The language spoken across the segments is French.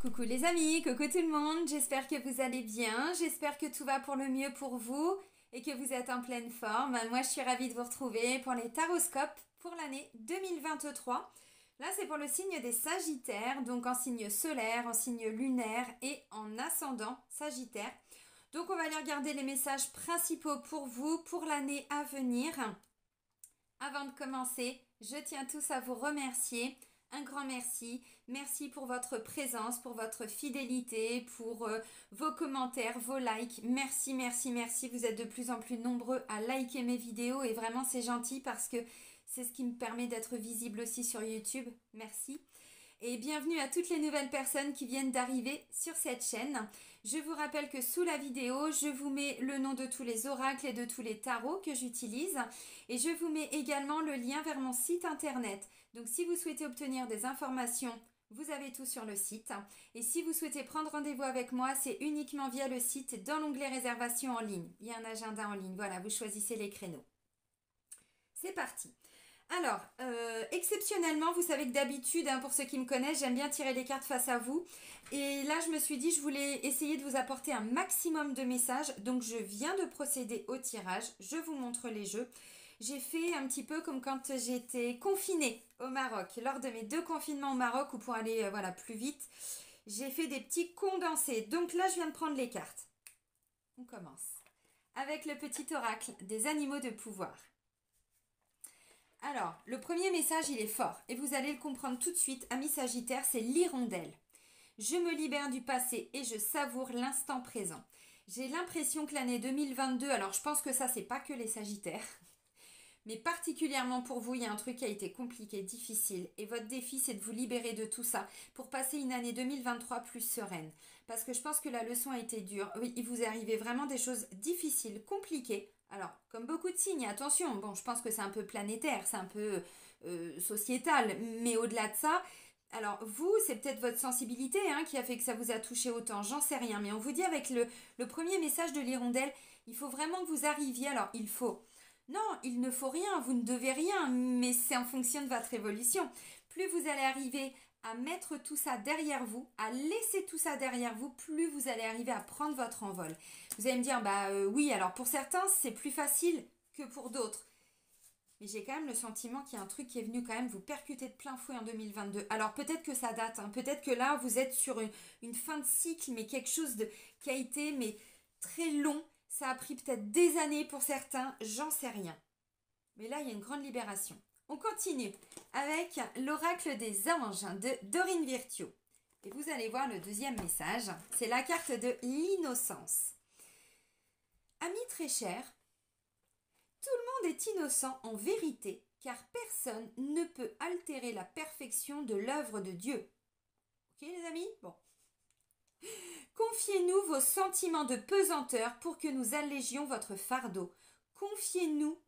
Coucou les amis, coucou tout le monde, j'espère que vous allez bien, j'espère que tout va pour le mieux pour vous et que vous êtes en pleine forme. Moi je suis ravie de vous retrouver pour les taroscopes pour l'année 2023. Là c'est pour le signe des Sagittaires, donc en signe solaire, en signe lunaire et en ascendant Sagittaire. Donc on va aller regarder les messages principaux pour vous pour l'année à venir. Avant de commencer, je tiens tous à vous remercier. Un grand merci. Merci pour votre présence, pour votre fidélité, pour vos commentaires, vos likes. Merci, merci, merci. Vous êtes de plus en plus nombreux à liker mes vidéos et vraiment c'est gentil parce que c'est ce qui me permet d'être visible aussi sur YouTube. Merci. Et bienvenue à toutes les nouvelles personnes qui viennent d'arriver sur cette chaîne. Je vous rappelle que sous la vidéo, je vous mets le nom de tous les oracles et de tous les tarots que j'utilise. Et je vous mets également le lien vers mon site internet. Donc si vous souhaitez obtenir des informations, vous avez tout sur le site. Et si vous souhaitez prendre rendez-vous avec moi, c'est uniquement via le site dans l'onglet réservation en ligne. Il y a un agenda en ligne. Voilà, vous choisissez les créneaux. C'est parti. Alors, exceptionnellement, vous savez que d'habitude, pour ceux qui me connaissent, j'aime bien tirer les cartes face à vous. Et là, je me suis dit, je voulais essayer de vous apporter un maximum de messages. Donc, je viens de procéder au tirage. Je vous montre les jeux. J'ai fait un petit peu comme quand j'étais confinée au Maroc. Lors de mes 2 confinements au Maroc, ou pour aller plus vite, j'ai fait des petits condensés. Donc là, je viens de prendre les cartes. On commence avec le petit oracle des animaux de pouvoir. Alors, le premier message, il est fort et vous allez le comprendre tout de suite, amis Sagittaires, c'est l'hirondelle. Je me libère du passé et je savoure l'instant présent. J'ai l'impression que l'année 2022, alors je pense que ça, c'est pas que les Sagittaires, mais particulièrement pour vous, il y a un truc qui a été compliqué, difficile. Et votre défi, c'est de vous libérer de tout ça pour passer une année 2023 plus sereine. Parce que je pense que la leçon a été dure. Oui, il vous est arrivé vraiment des choses difficiles, compliquées. Alors, comme beaucoup de signes, attention, bon, je pense que c'est un peu planétaire, c'est un peu sociétal. Mais au-delà de ça, alors vous, c'est peut-être votre sensibilité qui a fait que ça vous a touché autant. J'en sais rien. Mais on vous dit avec le premier message de l'hirondelle, il faut vraiment que vous arriviez. Alors, il faut... Non, il ne faut rien, vous ne devez rien, mais c'est en fonction de votre évolution. Plus vous allez arriver à mettre tout ça derrière vous, à laisser tout ça derrière vous, plus vous allez arriver à prendre votre envol. Vous allez me dire, oui, alors pour certains, c'est plus facile que pour d'autres. Mais j'ai quand même le sentiment qu'il y a un truc qui est venu quand même vous percuter de plein fouet en 2022. Alors peut-être que ça date, peut-être que là, vous êtes sur une fin de cycle, mais quelque chose qui a été très long. Ça a pris peut-être des années pour certains, j'en sais rien. Mais là, il y a une grande libération. On continue avec l'oracle des anges de Dorine Virtue. Et vous allez voir le deuxième message. C'est la carte de l'innocence. Amis très chers, tout le monde est innocent en vérité, car personne ne peut altérer la perfection de l'œuvre de Dieu. Ok les amis? Bon. Confiez-nous vos sentiments de pesanteur pour que nous allégions votre fardeau. Confiez-nous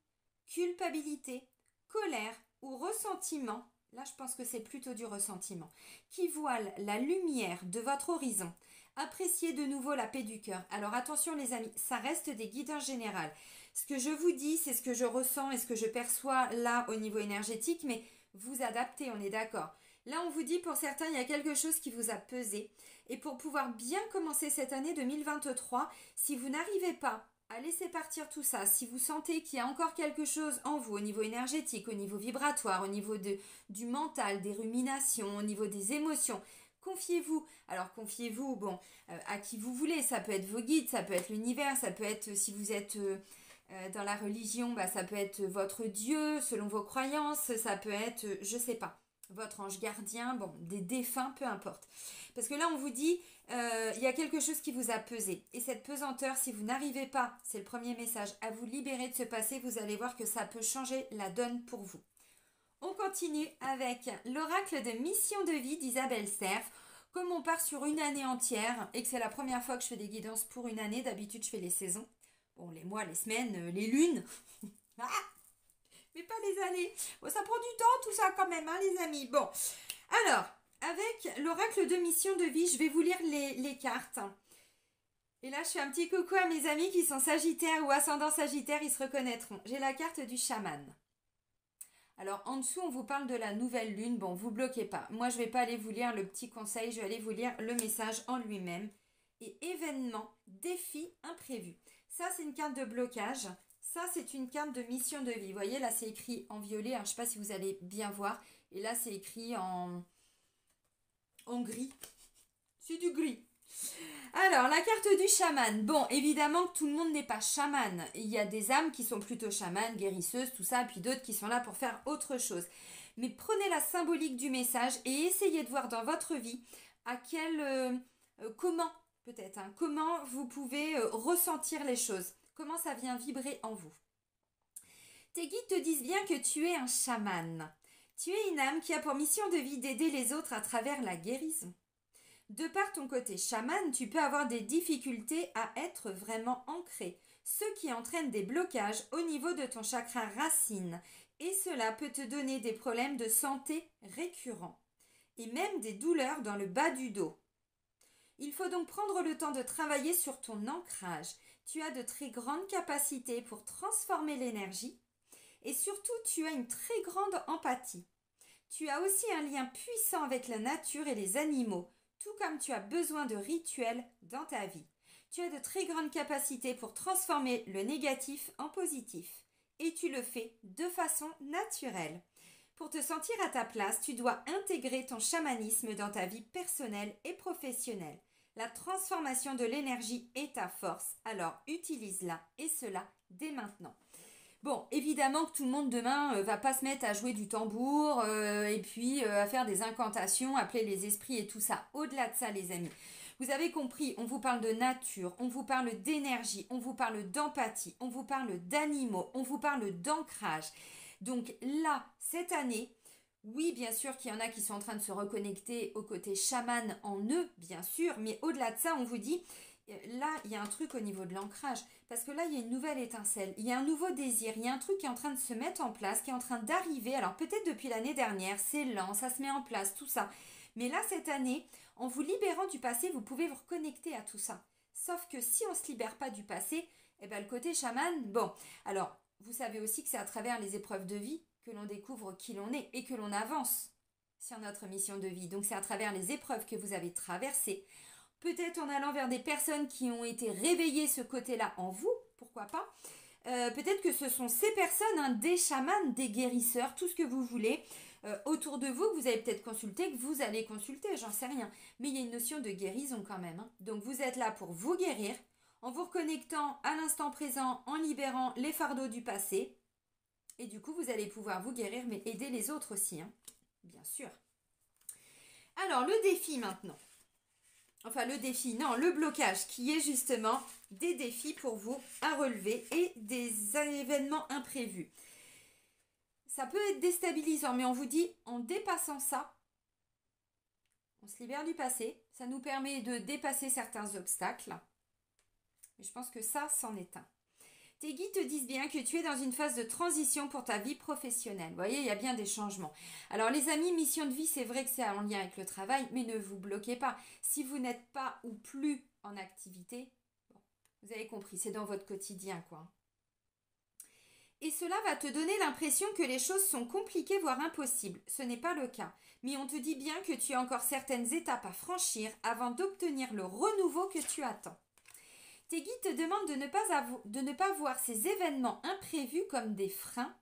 culpabilité, colère ou ressentiment, là je pense que c'est plutôt du ressentiment, qui voile la lumière de votre horizon. Appréciez de nouveau la paix du cœur. Alors attention les amis, ça reste des guides en général. Ce que je vous dis, c'est ce que je ressens et ce que je perçois là au niveau énergétique, mais vous adaptez, on est d'accord. Là, on vous dit, pour certains, il y a quelque chose qui vous a pesé. Et pour pouvoir bien commencer cette année 2023, si vous n'arrivez pas à laisser partir tout ça, si vous sentez qu'il y a encore quelque chose en vous, au niveau énergétique, au niveau vibratoire, au niveau du mental, des ruminations, au niveau des émotions, confiez-vous. Alors, confiez-vous, à qui vous voulez. Ça peut être vos guides, ça peut être l'univers, ça peut être, si vous êtes... dans la religion, ça peut être votre Dieu, selon vos croyances, ça peut être, je sais pas, votre ange gardien, des défunts, peu importe. Parce que là, on vous dit, il y a quelque chose qui vous a pesé. Et cette pesanteur, si vous n'arrivez pas, c'est le premier message, à vous libérer de ce passé, vous allez voir que ça peut changer la donne pour vous. On continue avec l'oracle de mission de vie d'Isabelle Serf. Comme on part sur une année entière, et que c'est la première fois que je fais des guidances pour une année, d'habitude je fais les saisons. Bon, les mois, les semaines, les lunes. Mais pas les années. Bon, ça prend du temps tout ça quand même, les amis. Bon, alors, avec l'oracle de mission de vie, je vais vous lire les cartes. Et là, je fais un petit coucou à mes amis qui sont sagittaires ou ascendant sagittaire, ils se reconnaîtront. J'ai la carte du chaman. Alors en dessous, on vous parle de la nouvelle lune. Bon, vous bloquez pas. Moi, je vais pas aller vous lire le petit conseil, je vais aller vous lire le message en lui-même. Et événement, défi imprévu. Ça, c'est une carte de blocage. Ça, c'est une carte de mission de vie. Vous voyez, là, c'est écrit en violet. Alors, je ne sais pas si vous allez bien voir. Et là, c'est écrit en gris. C'est du gris. Alors, la carte du chaman. Bon, évidemment que tout le monde n'est pas chaman. Il y a des âmes qui sont plutôt chamanes, guérisseuses, tout ça, puis d'autres qui sont là pour faire autre chose. Mais prenez la symbolique du message et essayez de voir dans votre vie à comment, peut-être, comment vous pouvez ressentir les choses. Comment ça vient vibrer en vous. Tes guides te disent bien que tu es un chaman. Tu es une âme qui a pour mission de vie d'aider les autres à travers la guérison. De par ton côté chaman, tu peux avoir des difficultés à être vraiment ancré, ce qui entraîne des blocages au niveau de ton chakra racine, et cela peut te donner des problèmes de santé récurrents, et même des douleurs dans le bas du dos. Il faut donc prendre le temps de travailler sur ton ancrage. Tu as de très grandes capacités pour transformer l'énergie, et surtout tu as une très grande empathie. Tu as aussi un lien puissant avec la nature et les animaux, tout comme tu as besoin de rituels dans ta vie. Tu as de très grandes capacités pour transformer le négatif en positif. Et tu le fais de façon naturelle. Pour te sentir à ta place, tu dois intégrer ton chamanisme dans ta vie personnelle et professionnelle. La transformation de l'énergie est ta force, alors utilise-la et cela dès maintenant. Bon, évidemment que tout le monde demain va pas se mettre à jouer du tambour et puis à faire des incantations, appeler les esprits et tout ça. Au-delà de ça, les amis, vous avez compris, on vous parle de nature, on vous parle d'énergie, on vous parle d'empathie, on vous parle d'animaux, on vous parle d'ancrage. Donc là, cette année, oui, bien sûr qu'il y en a qui sont en train de se reconnecter au côté chaman en eux, bien sûr, mais au-delà de ça, on vous dit... Là, il y a un truc au niveau de l'ancrage, parce que là, il y a une nouvelle étincelle, il y a un nouveau désir, il y a un truc qui est en train de se mettre en place, qui est en train d'arriver. Alors peut-être depuis l'année dernière, c'est lent, ça se met en place, tout ça. Mais là, cette année, en vous libérant du passé, vous pouvez vous reconnecter à tout ça. Sauf que si on ne se libère pas du passé, eh ben, le côté chaman, bon. Alors, vous savez aussi que c'est à travers les épreuves de vie que l'on découvre qui l'on est et que l'on avance sur notre mission de vie. Donc c'est à travers les épreuves que vous avez traversées. Peut-être en allant vers des personnes qui ont été réveillées ce côté-là en vous, pourquoi pas. Peut-être que ce sont ces personnes, des chamans, des guérisseurs, tout ce que vous voulez, autour de vous, que vous avez peut-être consulté, que vous allez consulter, j'en sais rien. Mais il y a une notion de guérison quand même. Donc vous êtes là pour vous guérir, en vous reconnectant à l'instant présent, en libérant les fardeaux du passé. Et du coup, vous allez pouvoir vous guérir, mais aider les autres aussi, bien sûr. Alors, le défi maintenant. Enfin, le défi, non, le blocage, qui est justement des défis pour vous à relever et des événements imprévus. Ça peut être déstabilisant, mais on vous dit, en dépassant ça, on se libère du passé. Ça nous permet de dépasser certains obstacles. Mais je pense que ça, c'en est un. Tes guides te disent bien que tu es dans une phase de transition pour ta vie professionnelle. Vous voyez, il y a bien des changements. Alors les amis, mission de vie, c'est vrai que c'est en lien avec le travail, mais ne vous bloquez pas. Si vous n'êtes pas ou plus en activité, bon, vous avez compris, c'est dans votre quotidien, quoi. Et cela va te donner l'impression que les choses sont compliquées, voire impossibles. Ce n'est pas le cas. Mais on te dit bien que tu as encore certaines étapes à franchir avant d'obtenir le renouveau que tu attends. Tes guides te demandent de ne pas voir ces événements imprévus comme des freins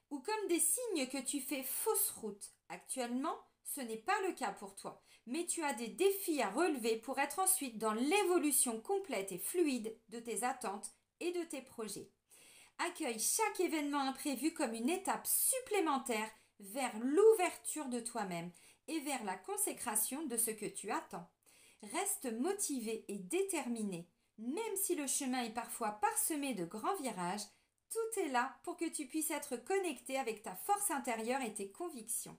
ou comme des signes que tu fais fausse route. Actuellement, ce n'est pas le cas pour toi, mais tu as des défis à relever pour être ensuite dans l'évolution complète et fluide de tes attentes et de tes projets. Accueille chaque événement imprévu comme une étape supplémentaire vers l'ouverture de toi-même et vers la consécration de ce que tu attends. Reste motivé et déterminé. Même si le chemin est parfois parsemé de grands virages, tout est là pour que tu puisses être connecté avec ta force intérieure et tes convictions.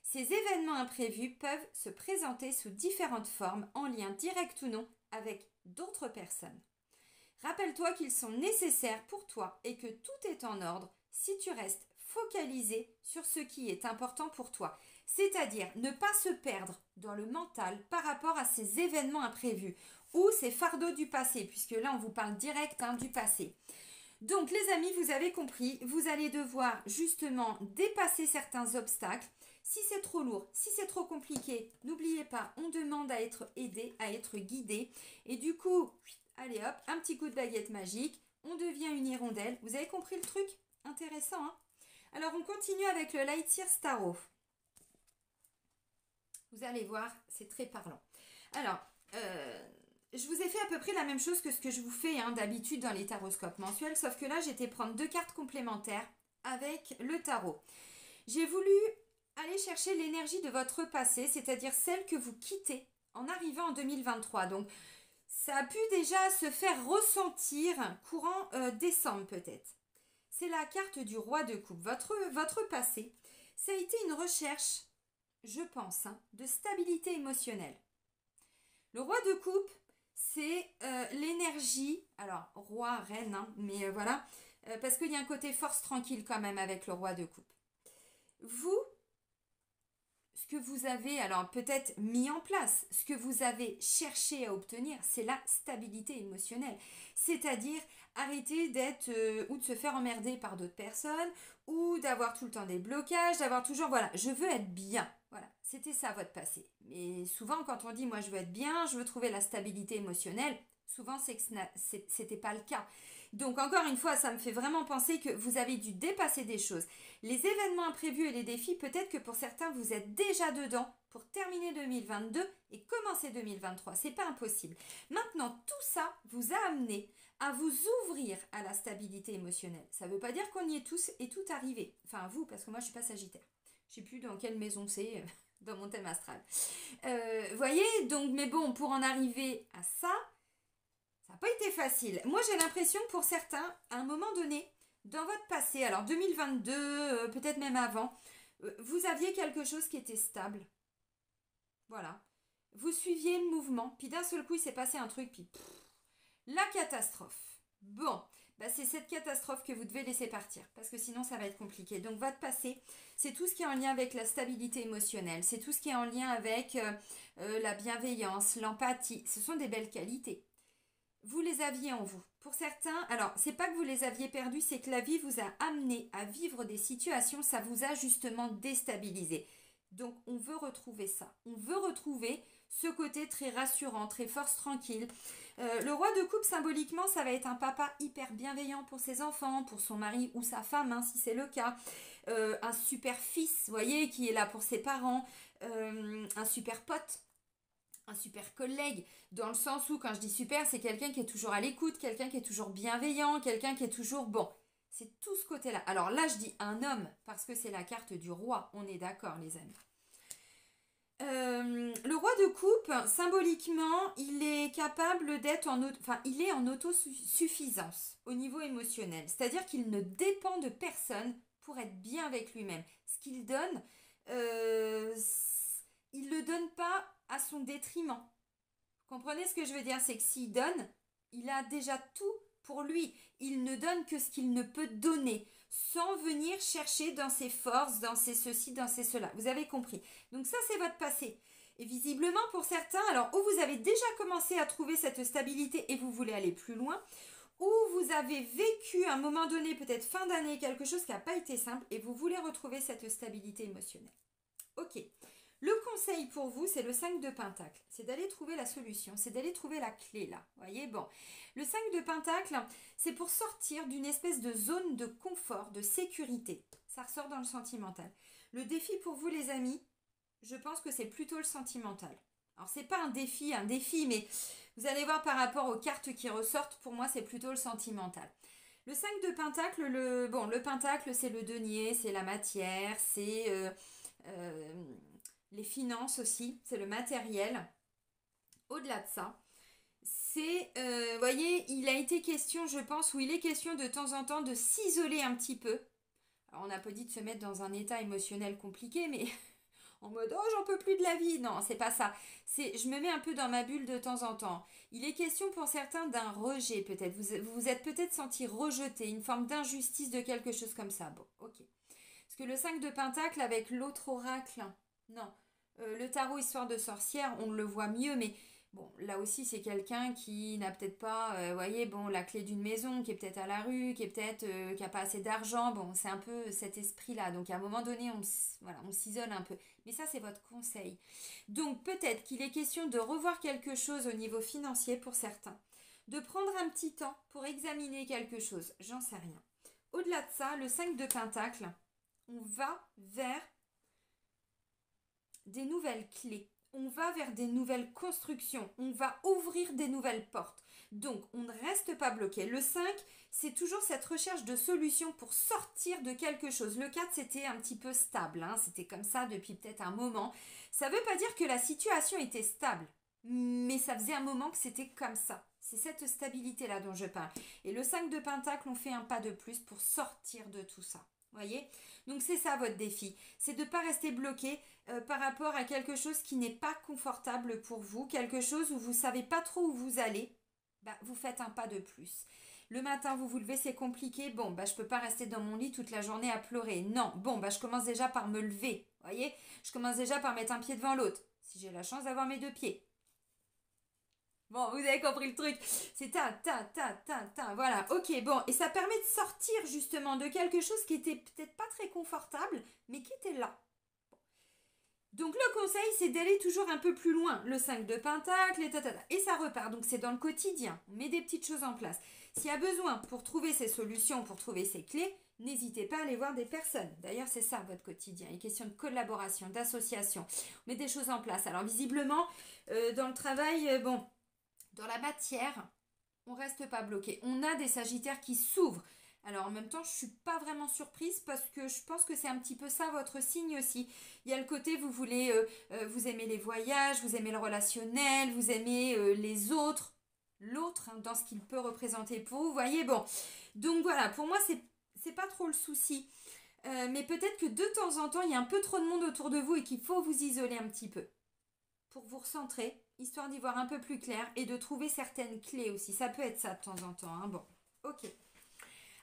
Ces événements imprévus peuvent se présenter sous différentes formes, en lien direct ou non avec d'autres personnes. Rappelle-toi qu'ils sont nécessaires pour toi et que tout est en ordre si tu restes focalisé sur ce qui est important pour toi. C'est-à-dire ne pas se perdre dans le mental par rapport à ces événements imprévus ou ces fardeaux du passé, puisque là on vous parle direct du passé. Donc les amis, vous avez compris, vous allez devoir justement dépasser certains obstacles. Si c'est trop lourd, si c'est trop compliqué, n'oubliez pas, on demande à être aidé, à être guidé. Et du coup, allez hop, un petit coup de baguette magique, on devient une hirondelle. Vous avez compris le truc? Intéressant, hein? Alors on continue avec le Lightyear Starro. Vous allez voir, c'est très parlant. Alors, je vous ai fait à peu près la même chose que ce que je vous fais d'habitude dans les taroscopes mensuels, sauf que là, j'étais prendre 2 cartes complémentaires avec le tarot. J'ai voulu aller chercher l'énergie de votre passé, c'est-à-dire celle que vous quittez en arrivant en 2023. Donc, ça a pu déjà se faire ressentir courant décembre peut-être. C'est la carte du roi de coupe. Votre passé, ça a été une recherche, je pense, de stabilité émotionnelle. Le roi de coupe, c'est l'énergie, alors roi, reine, mais voilà, parce qu'il y a un côté force tranquille quand même avec le roi de coupe. Vous, ce que vous avez, alors peut-être mis en place, ce que vous avez cherché à obtenir, c'est la stabilité émotionnelle. C'est-à-dire arrêter d'être ou de se faire emmerder par d'autres personnes ou d'avoir tout le temps des blocages, d'avoir toujours, voilà, je veux être bien. Voilà, c'était ça votre passé. Mais souvent quand on dit moi je veux être bien, je veux trouver la stabilité émotionnelle, souvent c'est que c'était pas le cas. Donc encore une fois, ça me fait vraiment penser que vous avez dû dépasser des choses. Les événements imprévus et les défis, peut-être que pour certains, vous êtes déjà dedans pour terminer 2022 et commencer 2023. C'est pas impossible. Maintenant, tout ça vous a amené à vous ouvrir à la stabilité émotionnelle. Ça ne veut pas dire qu'on y est tous et tout arrivé. Enfin, vous, parce que moi, je ne suis pas Sagittaire. Je ne sais plus dans quelle maison c'est dans mon thème astral. Voyez, donc, mais bon, pour en arriver à ça, ça n'a pas été facile. Moi, j'ai l'impression pour certains, à un moment donné, dans votre passé, alors 2022, peut-être même avant, vous aviez quelque chose qui était stable. Voilà. Vous suiviez le mouvement, puis d'un seul coup, il s'est passé un truc, puis la catastrophe. Bon, bah c'est cette catastrophe que vous devez laisser partir, parce que sinon, ça va être compliqué. Donc, votre passé, c'est tout ce qui est en lien avec la stabilité émotionnelle, c'est tout ce qui est en lien avec la bienveillance, l'empathie. Ce sont des belles qualités. Vous les aviez en vous. Pour certains, alors c'est pas que vous les aviez perdus, c'est que la vie vous a amené à vivre des situations, ça vous a justement déstabilisé. Donc on veut retrouver ça. On veut retrouver ce côté très rassurant, très force tranquille. Le roi de coupe, symboliquement, ça va être un papa hyper bienveillant pour ses enfants, pour son mari ou sa femme, si c'est le cas. Un super fils, vous voyez, qui est là pour ses parents. Un super pote. Un super collègue, dans le sens où quand je dis super, c'est quelqu'un qui est toujours à l'écoute, quelqu'un qui est toujours bienveillant, quelqu'un qui est toujours bon. C'est tout ce côté-là. Alors là, je dis un homme, parce que c'est la carte du roi, on est d'accord les amis. Le roi de coupe, symboliquement, il est capable d'être il est en autosuffisance au niveau émotionnel. C'est-à-dire qu'il ne dépend de personne pour être bien avec lui-même. Ce qu'il donne, il ne le donne pas à son détriment. Comprenez ce que je veux dire? C'est que s'il donne, il a déjà tout pour lui. Il ne donne que ce qu'il ne peut donner, sans venir chercher dans ses forces, dans ses ceci, dans ses cela. Vous avez compris. Donc ça, c'est votre passé. Et visiblement, pour certains, alors, ou vous avez déjà commencé à trouver cette stabilité et vous voulez aller plus loin, ou vous avez vécu à un moment donné, peut-être fin d'année, quelque chose qui n'a pas été simple et vous voulez retrouver cette stabilité émotionnelle. Ok. Le conseil pour vous, c'est le 5 de Pentacle. C'est d'aller trouver la solution, c'est d'aller trouver la clé là. Vous voyez, bon. Le 5 de Pentacle, c'est pour sortir d'une espèce de zone de confort, de sécurité. Ça ressort dans le sentimental. Le défi pour vous, les amis, je pense que c'est plutôt le sentimental. Alors, c'est pas un défi, mais vous allez voir par rapport aux cartes qui ressortent, pour moi, c'est plutôt le sentimental. Le 5 de Pentacle, le Pentacle, c'est le denier, c'est la matière, c'est... les finances aussi, c'est le matériel. Au-delà de ça, c'est, voyez, il a été question, je pense, où il est question de temps en temps de s'isoler un petit peu. Alors, on n'a pas dit de se mettre dans un état émotionnel compliqué, mais en mode, oh, j'en peux plus de la vie. Non, c'est pas ça. C'est, je me mets un peu dans ma bulle de temps en temps. Il est question pour certains d'un rejet, peut-être. Vous vous êtes peut-être senti rejeté, une forme d'injustice de quelque chose comme ça. Bon, ok. Parce que le 5 de Pentacle avec l'autre oracle, non. Le tarot histoire de sorcière, on le voit mieux, mais Bon, là aussi, c'est quelqu'un qui n'a peut-être pas, voyez, bon, la clé d'une maison, qui est peut-être à la rue, qui est peut-être, qui n'a pas assez d'argent. Bon, c'est un peu cet esprit-là. Donc, à un moment donné, voilà, on s'isole un peu. Mais ça, c'est votre conseil. Donc, peut-être qu'il est question de revoir quelque chose au niveau financier pour certains. De prendre un petit temps pour examiner quelque chose. J'en sais rien. Au-delà de ça, le 5 de Pentacle, on va vers des nouvelles clés. On va vers des nouvelles constructions, on va ouvrir des nouvelles portes. Donc, on ne reste pas bloqué. Le 5, c'est toujours cette recherche de solutions pour sortir de quelque chose. Le 4, c'était un petit peu stable, hein. C'était comme ça depuis peut-être un moment. Ça ne veut pas dire que la situation était stable, mais ça faisait un moment que c'était comme ça. C'est cette stabilité-là dont je parle. Et le 5 de Pentacle, on fait un pas de plus pour sortir de tout ça. Voyez? Donc c'est ça votre défi, c'est de ne pas rester bloqué par rapport à quelque chose qui n'est pas confortable pour vous, quelque chose où vous ne savez pas trop où vous allez, bah, vous faites un pas de plus. Le matin, vous vous levez, c'est compliqué. Bon, bah, je ne peux pas rester dans mon lit toute la journée à pleurer. Non, bon, bah, je commence déjà par me lever. Voyez, je commence déjà par mettre un pied devant l'autre, si j'ai la chance d'avoir mes deux pieds. Bon, vous avez compris le truc. C'est voilà. Ok, bon. Et ça permet de sortir justement de quelque chose qui était peut-être pas très confortable, mais qui était là. Donc le conseil, c'est d'aller toujours un peu plus loin. Le 5 de Pentacle, et ça repart. Donc c'est dans le quotidien. On met des petites choses en place. S'il y a besoin pour trouver ces solutions, pour trouver ces clés, n'hésitez pas à aller voir des personnes. D'ailleurs, c'est ça votre quotidien. Il est question de collaboration, d'association. On met des choses en place. Alors visiblement, dans le travail, bon... Dans la matière, on reste pas bloqué. On a des sagittaires qui s'ouvrent. Alors en même temps, je suis pas vraiment surprise parce que je pense que c'est un petit peu ça votre signe aussi. Il y a le côté vous voulez, vous aimez les voyages, vous aimez le relationnel, vous aimez les autres, l'autre hein, dans ce qu'il peut représenter pour vous. Vous voyez, bon. Donc voilà, pour moi c'est pas trop le souci. Mais peut-être que de temps en temps, il y a un peu trop de monde autour de vous et qu'il faut vous isoler un petit peu pour vous recentrer, histoire d'y voir un peu plus clair et de trouver certaines clés aussi. Ça peut être ça de temps en temps. Hein. Bon, ok.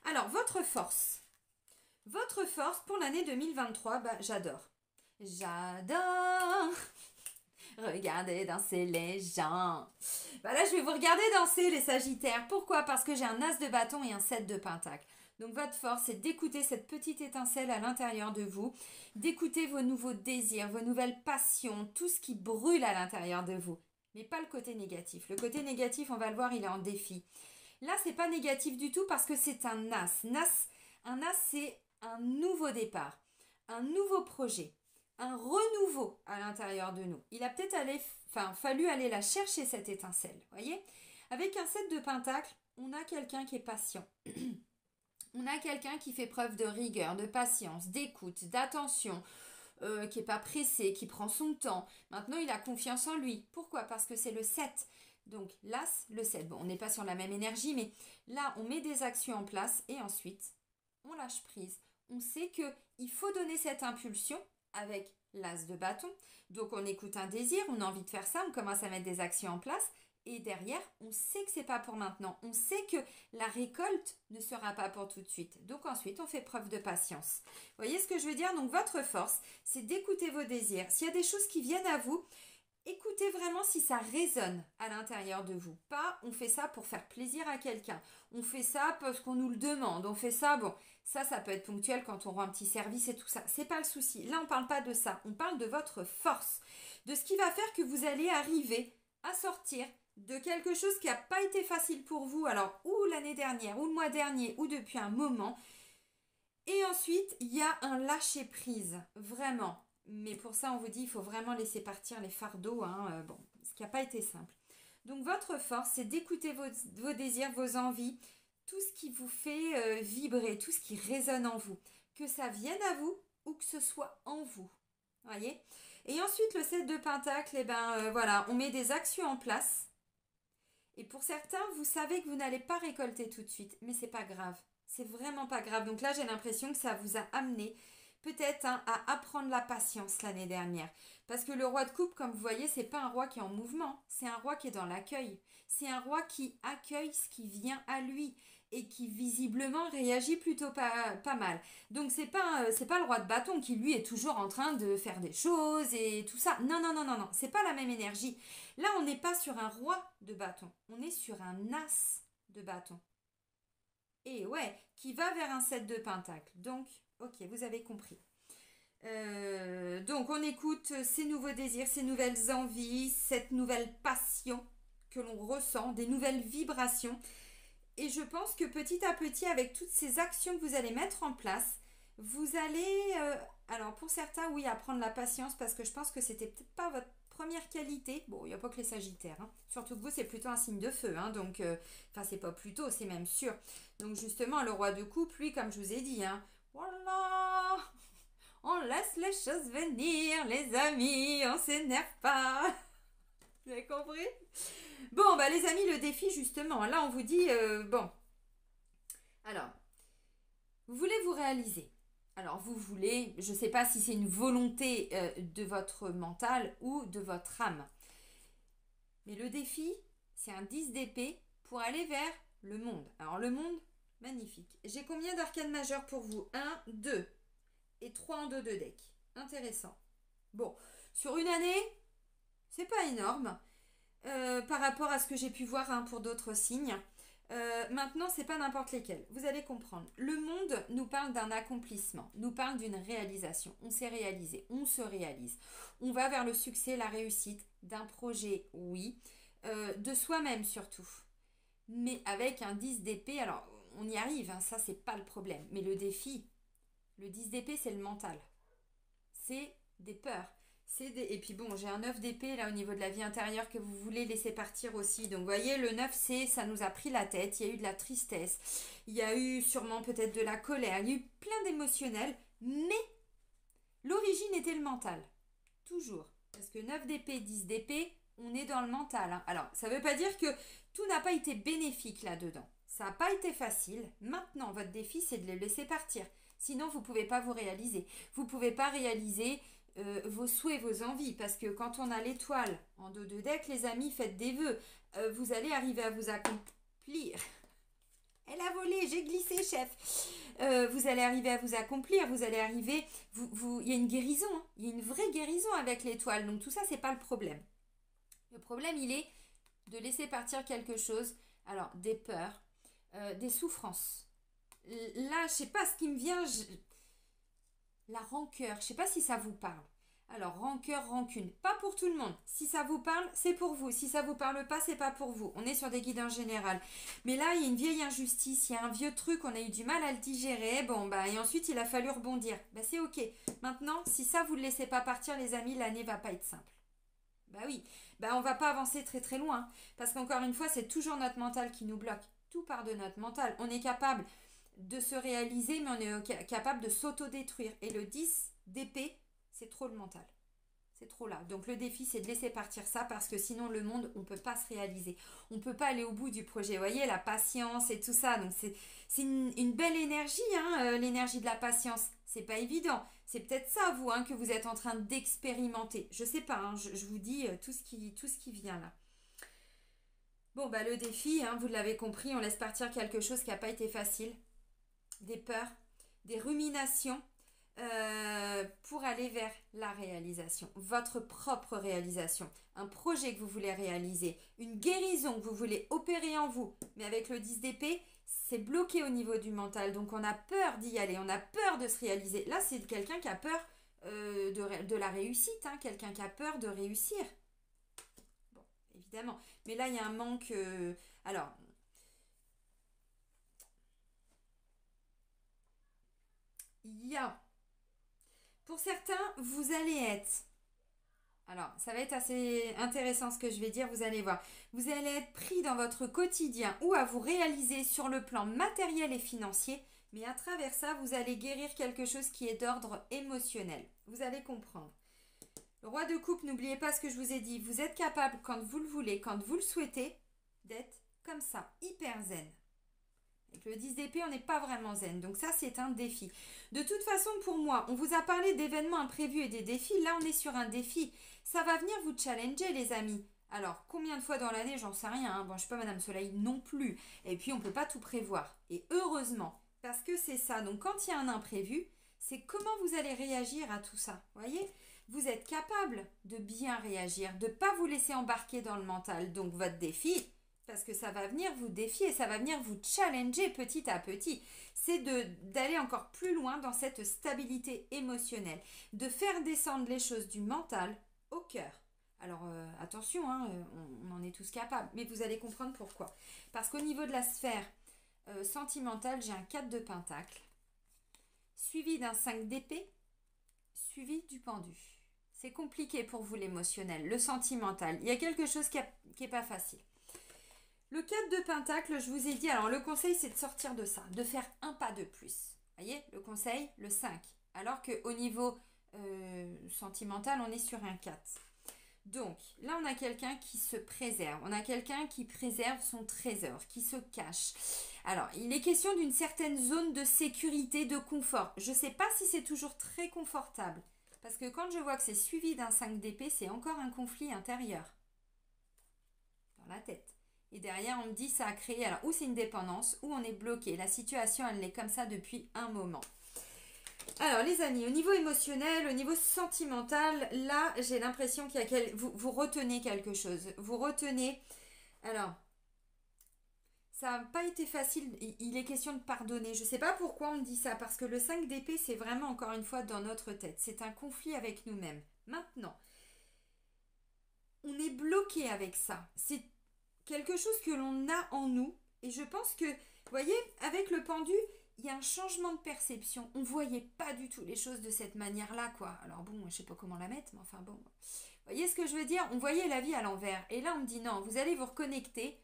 Alors, votre force. Votre force pour l'année 2023, bah, j'adore. J'adore. Regardez danser les gens. Bah là, je vais vous regarder danser les Sagittaires. Pourquoi? Parce que j'ai un as de bâton et un 7 de pentacle. Donc votre force, c'est d'écouter cette petite étincelle à l'intérieur de vous, d'écouter vos nouveaux désirs, vos nouvelles passions, tout ce qui brûle à l'intérieur de vous. Mais pas le côté négatif. Le côté négatif, on va le voir, il est en défi. Là, c'est pas négatif du tout parce que c'est un as. Un as, c'est un nouveau départ, un nouveau projet, un renouveau à l'intérieur de nous. Il a peut-être fallu aller la chercher, cette étincelle. Voyez? Avec un 7 de pentacle, on a quelqu'un qui est patient. On a quelqu'un qui fait preuve de rigueur, de patience, d'écoute, d'attention, qui n'est pas pressé, qui prend son temps. Maintenant, il a confiance en lui. Pourquoi? Parce que c'est le 7. Donc, l'as, le 7. Bon, on n'est pas sur la même énergie, mais là, on met des actions en place et ensuite, on lâche prise. On sait qu'il faut donner cette impulsion avec l'as de bâton. Donc, on écoute un désir, on a envie de faire ça, on commence à mettre des actions en place. Et derrière, on sait que c'est pas pour maintenant. On sait que la récolte ne sera pas pour tout de suite. Donc ensuite, on fait preuve de patience. Vous voyez ce que je veux dire? Donc votre force, c'est d'écouter vos désirs. S'il y a des choses qui viennent à vous, écoutez vraiment si ça résonne à l'intérieur de vous. Pas on fait ça pour faire plaisir à quelqu'un. On fait ça parce qu'on nous le demande. On fait ça, bon, ça peut être ponctuel quand on rend un petit service et tout ça. C'est pas le souci. Là, on parle pas de ça. On parle de votre force. De ce qui va faire que vous allez arriver à sortir de quelque chose qui n'a pas été facile pour vous, alors ou l'année dernière, ou le mois dernier, ou depuis un moment. Et ensuite, il y a un lâcher-prise, vraiment. Mais pour ça, on vous dit, il faut vraiment laisser partir les fardeaux, hein, bon, ce qui n'a pas été simple. Donc votre force, c'est d'écouter vos désirs, vos envies, tout ce qui vous fait vibrer, tout ce qui résonne en vous. Que ça vienne à vous ou que ce soit en vous. Voyez? Et ensuite, le 7 de pentacle, eh ben, voilà, on met des actions en place. Et pour certains, vous savez que vous n'allez pas récolter tout de suite, mais c'est pas grave. C'est vraiment pas grave. Donc là, j'ai l'impression que ça vous a amené peut-être à apprendre la patience l'année dernière. Parce que le roi de coupe, comme vous voyez, c'est pas un roi qui est en mouvement, c'est un roi qui est dans l'accueil. C'est un roi qui accueille ce qui vient à lui. et qui visiblement réagit plutôt pas mal. Donc c'est pas le roi de bâton qui lui est toujours en train de faire des choses et tout ça. Non, non, non, non, non, c'est pas la même énergie. Là, on n'est pas sur un roi de bâton, on est sur un as de bâton. Et ouais, qui va vers un 7 de pentacle. Donc, ok, vous avez compris. Donc on écoute ces nouveaux désirs, ces nouvelles envies, cette nouvelle passion que l'on ressent, des nouvelles vibrations. Et je pense que petit à petit, avec toutes ces actions que vous allez mettre en place, vous allez, alors pour certains, oui, apprendre la patience parce que je pense que c'était peut-être pas votre première qualité. Bon, il n'y a pas que les Sagittaires, hein. Surtout que vous, c'est plutôt un signe de feu, hein, donc, enfin, c'est pas plutôt, c'est même sûr. Donc justement, le roi de coupe, lui, comme je vous ai dit, hein, voilà, on laisse les choses venir, les amis, on s'énerve pas. Vous avez compris? Bon, bah les amis, le défi, justement, là, on vous dit, bon, alors, vous voulez vous réaliser. Alors, vous voulez, je ne sais pas si c'est une volonté de votre mental ou de votre âme. Mais le défi, c'est un 10 d'épée pour aller vers le monde. Alors, le monde, magnifique. J'ai combien d'arcanes majeures pour vous? 1, 2 et 3 en 2 de deck. Intéressant. Bon, sur une année, c'est pas énorme par rapport à ce que j'ai pu voir hein, pour d'autres signes. Maintenant, c'est pas n'importe lesquels. Vous allez comprendre. Le monde nous parle d'un accomplissement, nous parle d'une réalisation. On s'est réalisé, on se réalise. On va vers le succès, la réussite d'un projet, oui, de soi-même surtout. Mais avec un 10 d'épée, alors on y arrive, hein, ça c'est pas le problème. Mais le défi, le 10 d'épée, c'est le mental. C'est des peurs. Et puis bon, j'ai un 9 d'épée là au niveau de la vie intérieure que vous voulez laisser partir aussi. Donc vous voyez, le 9 c'est, ça nous a pris la tête, il y a eu de la tristesse, il y a eu sûrement peut-être de la colère, il y a eu plein d'émotionnels, mais l'origine était le mental. Toujours. Parce que 9 d'épée, 10 d'épée, on est dans le mental. Hein. Alors, ça ne veut pas dire que tout n'a pas été bénéfique là-dedans. Ça n'a pas été facile. Maintenant, votre défi, c'est de les laisser partir. Sinon, vous ne pouvez pas vous réaliser. Vous ne pouvez pas réaliser vos souhaits, vos envies. Parce que quand on a l'étoile en dos de deck, les amis, faites des vœux. Vous allez arriver à vous accomplir. Elle a volé, j'ai glissé, chef. Vous allez arriver à vous accomplir, vous allez arriver... il y a une guérison, hein. Il y a une vraie guérison avec l'étoile. Donc tout ça, c'est pas le problème. Le problème, il est de laisser partir quelque chose. Alors, des peurs, des souffrances. Là, je sais pas ce qui me vient... La rancœur, je sais pas si ça vous parle. Alors, rancœur, rancune, pas pour tout le monde. Si ça vous parle, c'est pour vous. Si ça vous parle pas, c'est pas pour vous. On est sur des guides en général. Mais là, il y a une vieille injustice, il y a un vieux truc, on a eu du mal à le digérer. Bon, bah, et ensuite, il a fallu rebondir. Bah, c'est ok. Maintenant, si ça, vous ne le laissez pas partir, les amis, l'année va pas être simple. Bah oui, bah on va pas avancer très très loin. Parce qu'encore une fois, c'est toujours notre mental qui nous bloque. Tout part de notre mental. On est capable de se réaliser, mais on est capable de s'autodétruire. Et le 10 d'épée, c'est trop le mental. C'est trop là. Donc le défi, c'est de laisser partir ça parce que sinon le monde, on ne peut pas se réaliser. On ne peut pas aller au bout du projet. Vous voyez, la patience et tout ça. Donc c'est une belle énergie, hein, l'énergie de la patience. C'est pas évident. C'est peut-être ça, vous, hein, que vous êtes en train d'expérimenter. Je sais pas, hein, je vous dis tout ce qui vient là. Bon, bah le défi, hein, vous l'avez compris, on laisse partir quelque chose qui n'a pas été facile. Des peurs, des ruminations. Pour aller vers la réalisation, votre propre réalisation, un projet que vous voulez réaliser, une guérison que vous voulez opérer en vous, mais avec le 10 d'épée, c'est bloqué au niveau du mental, donc on a peur d'y aller, on a peur de se réaliser. Là, c'est quelqu'un qui a peur de la réussite, hein, quelqu'un qui a peur de réussir. Bon, évidemment, mais là, il y a un manque... alors... Il y a... Pour certains, vous allez être... Alors, ça va être assez intéressant ce que je vais dire, vous allez voir. Vous allez être pris dans votre quotidien ou à vous réaliser sur le plan matériel et financier, mais à travers ça, vous allez guérir quelque chose qui est d'ordre émotionnel. Vous allez comprendre. Le roi de coupe, n'oubliez pas ce que je vous ai dit. Vous êtes capable, quand vous le voulez, quand vous le souhaitez, d'être comme ça, hyper zen. Avec le 10 d'épée, on n'est pas vraiment zen. Donc ça, c'est un défi. De toute façon, pour moi, on vous a parlé d'événements imprévus et des défis. Là, on est sur un défi. Ça va venir vous challenger, les amis. Alors, combien de fois dans l'année, j'en sais rien, hein. Bon, je suis pas Madame Soleil non plus. Et puis, on peut pas tout prévoir. Et heureusement, parce que c'est ça. Donc, quand il y a un imprévu, c'est comment vous allez réagir à tout ça. Voyez, vous êtes capable de bien réagir, de ne pas vous laisser embarquer dans le mental. Donc, votre défi, parce que ça va venir vous défier, ça va venir vous challenger petit à petit, c'est d'aller encore plus loin dans cette stabilité émotionnelle, de faire descendre les choses du mental au cœur. Alors attention, hein, on en est tous capables, mais vous allez comprendre pourquoi. Parce qu'au niveau de la sphère sentimentale, j'ai un 4 de pentacle, suivi d'un 5 d'épée, suivi du pendu. C'est compliqué pour vous l'émotionnel, le sentimental. Il y a quelque chose qui n'est pas facile. Le 4 de pentacle, je vous ai dit, alors le conseil c'est de sortir de ça, de faire un pas de plus. Vous voyez, le conseil, le 5. Alors qu'au niveau sentimental, on est sur un 4. Donc, là, on a quelqu'un qui se préserve. On a quelqu'un qui préserve son trésor, qui se cache. Alors, il est question d'une certaine zone de sécurité, de confort. Je ne sais pas si c'est toujours très confortable. Parce que quand je vois que c'est suivi d'un 5 d'épée, c'est encore un conflit intérieur. Dans la tête. Et derrière, on me dit, ça a créé, alors, ou c'est une dépendance, ou on est bloqué. La situation, elle est comme ça depuis un moment. Alors les amis, au niveau émotionnel, au niveau sentimental, là j'ai l'impression qu'il y a vous retenez quelque chose. Vous retenez. Alors, ça n'a pas été facile, il est question de pardonner. Je ne sais pas pourquoi on me dit ça, parce que le 5 d'épée c'est vraiment encore une fois dans notre tête. C'est un conflit avec nous-mêmes. Maintenant, on est bloqué avec ça. C'est quelque chose que l'on a en nous. Et je pense que, vous voyez, avec le pendu, il y a un changement de perception. On ne voyait pas du tout les choses de cette manière-là, quoi. Alors bon, je ne sais pas comment la mettre, mais enfin bon. Vous voyez ce que je veux dire? On voyait la vie à l'envers. Et là, on me dit non, vous allez vous reconnecter,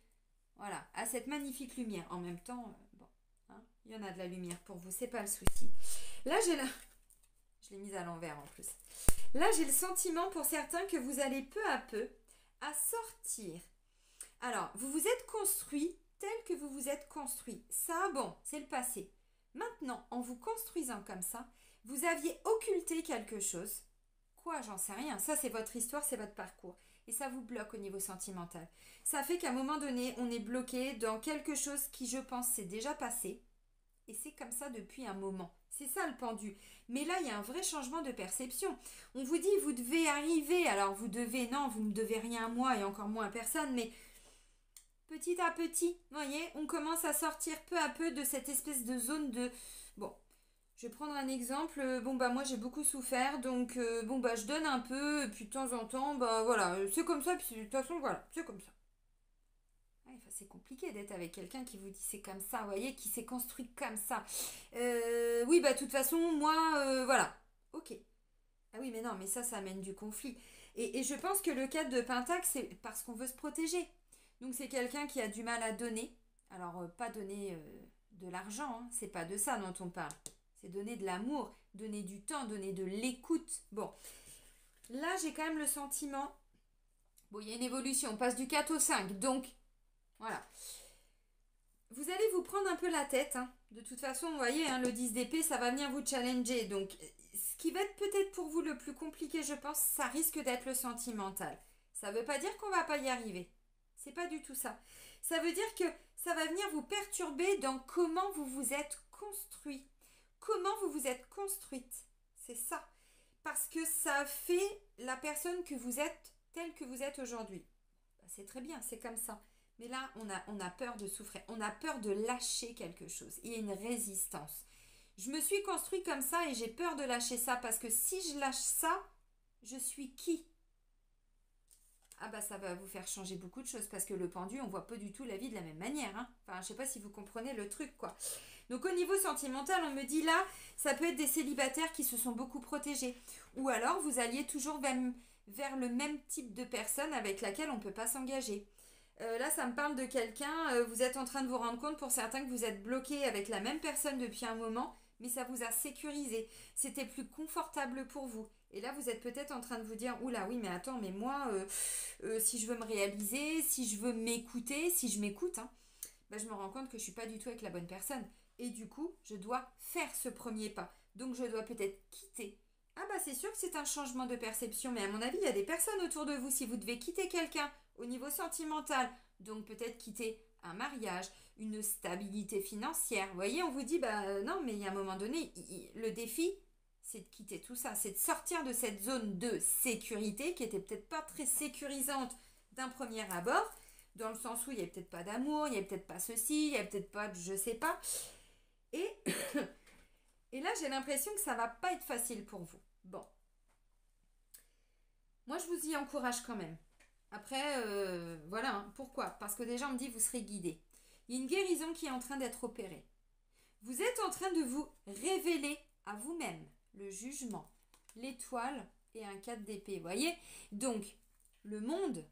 voilà, à cette magnifique lumière. En même temps, bon, hein, il y en a de la lumière pour vous, c'est pas le souci. Là, je l'ai mise à l'envers en plus. Là, j'ai le sentiment pour certains que vous allez peu à peu à sortir. Alors, vous vous êtes construit tel que vous vous êtes construit. Ça, bon, c'est le passé. Maintenant, en vous construisant comme ça, vous aviez occulté quelque chose. Quoi, j'en sais rien. Ça, c'est votre histoire, c'est votre parcours. Et ça vous bloque au niveau sentimental. Ça fait qu'à un moment donné, on est bloqué dans quelque chose qui, je pense, s'est déjà passé. Et c'est comme ça depuis un moment. C'est ça le pendu. Mais là, il y a un vrai changement de perception. On vous dit, vous devez arriver. Alors, vous devez, non, vous ne devez rien à moi et encore moins à personne, mais petit à petit, vous voyez, on commence à sortir peu à peu de cette espèce de zone de... Bon, je vais prendre un exemple. Bon, bah moi, j'ai beaucoup souffert, donc bon, bah je donne un peu, et puis de temps en temps, bah voilà, c'est comme ça, puis de toute façon, voilà, c'est comme ça. Ouais, enfin, c'est compliqué d'être avec quelqu'un qui vous dit c'est comme ça, vous voyez, qui s'est construit comme ça. Oui, bah de toute façon, moi, voilà. Ok. Ah oui, mais non, mais ça amène du conflit. Et je pense que le cadre de Pentacle, c'est parce qu'on veut se protéger. Donc c'est quelqu'un qui a du mal à donner. Alors pas donner de l'argent, hein, c'est pas de ça dont on parle. C'est donner de l'amour, donner du temps, donner de l'écoute. Bon, là j'ai quand même le sentiment... Bon, il y a une évolution, on passe du 4 au 5, donc voilà. Vous allez vous prendre un peu la tête, hein. De toute façon, vous voyez, hein, le 10 d'épée, ça va venir vous challenger. Donc ce qui va être peut-être pour vous le plus compliqué, je pense, ça risque d'être le sentimental. Ça ne veut pas dire qu'on va pas y arriver. C'est pas du tout ça. Ça veut dire que ça va venir vous perturber dans comment vous vous êtes construit. Comment vous vous êtes construite. C'est ça. Parce que ça fait la personne que vous êtes telle que vous êtes aujourd'hui. Ben, c'est très bien, c'est comme ça. Mais là, on a peur de souffrir. On a peur de lâcher quelque chose. Il y a une résistance. Je me suis construite comme ça et j'ai peur de lâcher ça parce que si je lâche ça, je suis qui ? Ah bah ça va vous faire changer beaucoup de choses parce que le pendu, on voit pas du tout la vie de la même manière. Hein. Enfin, je sais pas si vous comprenez le truc, quoi. Donc au niveau sentimental, on me dit là, ça peut être des célibataires qui se sont beaucoup protégés. Ou alors, vous alliez toujours vers le même type de personne avec laquelle on ne peut pas s'engager. Là, ça me parle de quelqu'un, vous êtes en train de vous rendre compte pour certains que vous êtes bloqué avec la même personne depuis un moment, mais ça vous a sécurisé. C'était plus confortable pour vous. Et là, vous êtes peut-être en train de vous dire, oula, oui, mais attends, mais moi, si je veux me réaliser, si je veux m'écouter, si je m'écoute, hein, ben, je me rends compte que je ne suis pas du tout avec la bonne personne. Et du coup, je dois faire ce premier pas. Donc, je dois peut-être quitter. Ah bah c'est sûr que c'est un changement de perception, mais à mon avis, il y a des personnes autour de vous. Si vous devez quitter quelqu'un Au niveau sentimental, donc peut-être quitter un mariage, une stabilité financière. Vous voyez, on vous dit, non, mais il y a un moment donné, le défi, c'est de quitter tout ça, c'est de sortir de cette zone de sécurité qui était peut-être pas très sécurisante d'un premier abord, dans le sens où il n'y avait peut-être pas d'amour, il n'y avait peut-être pas ceci, il n'y avait peut-être pas de je sais pas. Et, et là, j'ai l'impression que ça va pas être facile pour vous. Bon. Moi, je vous y encourage quand même. Après, voilà, hein. Pourquoi? Parce que déjà, on me dit vous serez guidé. Il y a une guérison qui est en train d'être opérée. Vous êtes en train de vous révéler à vous-même le jugement, l'étoile et un 4 d'épée. Vous voyez? Donc, le monde,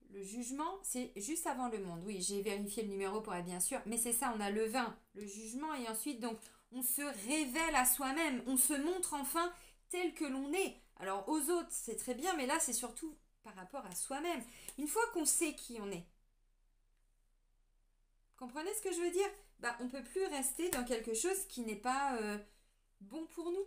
le jugement, c'est juste avant le monde. Oui, j'ai vérifié le numéro pour être bien sûr. Mais c'est ça, on a le 20, le jugement. Et ensuite, donc, on se révèle à soi-même. On se montre enfin tel que l'on est. Alors, aux autres, c'est très bien. Mais là, c'est surtout par rapport à soi-même. Une fois qu'on sait qui on est, comprenez ce que je veux dire? On ne peut plus rester dans quelque chose qui n'est pas bon pour nous.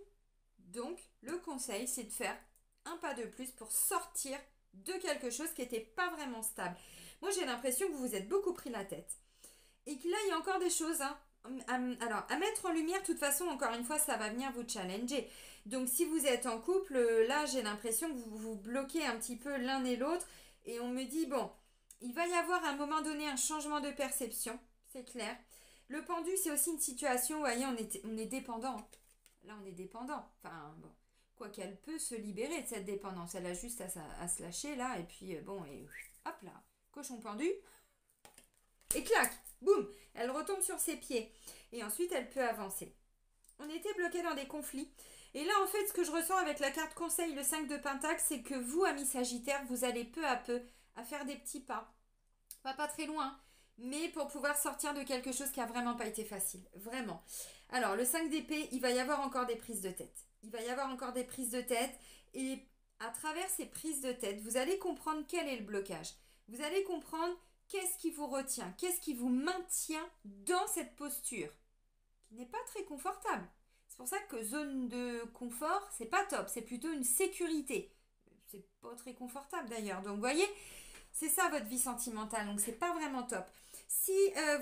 Donc, le conseil, c'est de faire un pas de plus pour sortir de quelque chose qui n'était pas vraiment stable. Moi, j'ai l'impression que vous vous êtes beaucoup pris la tête. Et que là, il y a encore des choses, hein. Alors, à mettre en lumière, de toute façon, encore une fois, ça va venir vous challenger. Donc, si vous êtes en couple, là, j'ai l'impression que vous vous bloquez un petit peu l'un et l'autre. Et on me dit, bon, il va y avoir à un moment donné un changement de perception, c'est clair. Le pendu, c'est aussi une situation, vous voyez, on est dépendant. Là, on est dépendant. Enfin, bon, quoi qu'elle peut se libérer de cette dépendance. Elle a juste à se lâcher, là, et puis, bon, et hop là, cochon pendu, et clac, boum, elle retombe sur ses pieds. Et ensuite, elle peut avancer. On était bloqué dans des conflits. Et là, en fait, ce que je ressens avec la carte conseil, le 5 de Pentacle, c'est que vous, amis Sagittaire, vous allez peu à peu à faire des petits pas. Pas très loin, mais pour pouvoir sortir de quelque chose qui a vraiment pas été facile. Vraiment. Alors, le 5 d'épée, il va y avoir encore des prises de tête. Il va y avoir encore des prises de tête. Et à travers ces prises de tête, vous allez comprendre quel est le blocage. Vous allez comprendre qu'est-ce qui vous retient, qu'est-ce qui vous maintient dans cette posture qui n'est pas très confortable. C'est pour ça que zone de confort, c'est pas top, c'est plutôt une sécurité. C'est pas très confortable d'ailleurs. Donc vous voyez, c'est ça votre vie sentimentale, donc c'est pas vraiment top. Si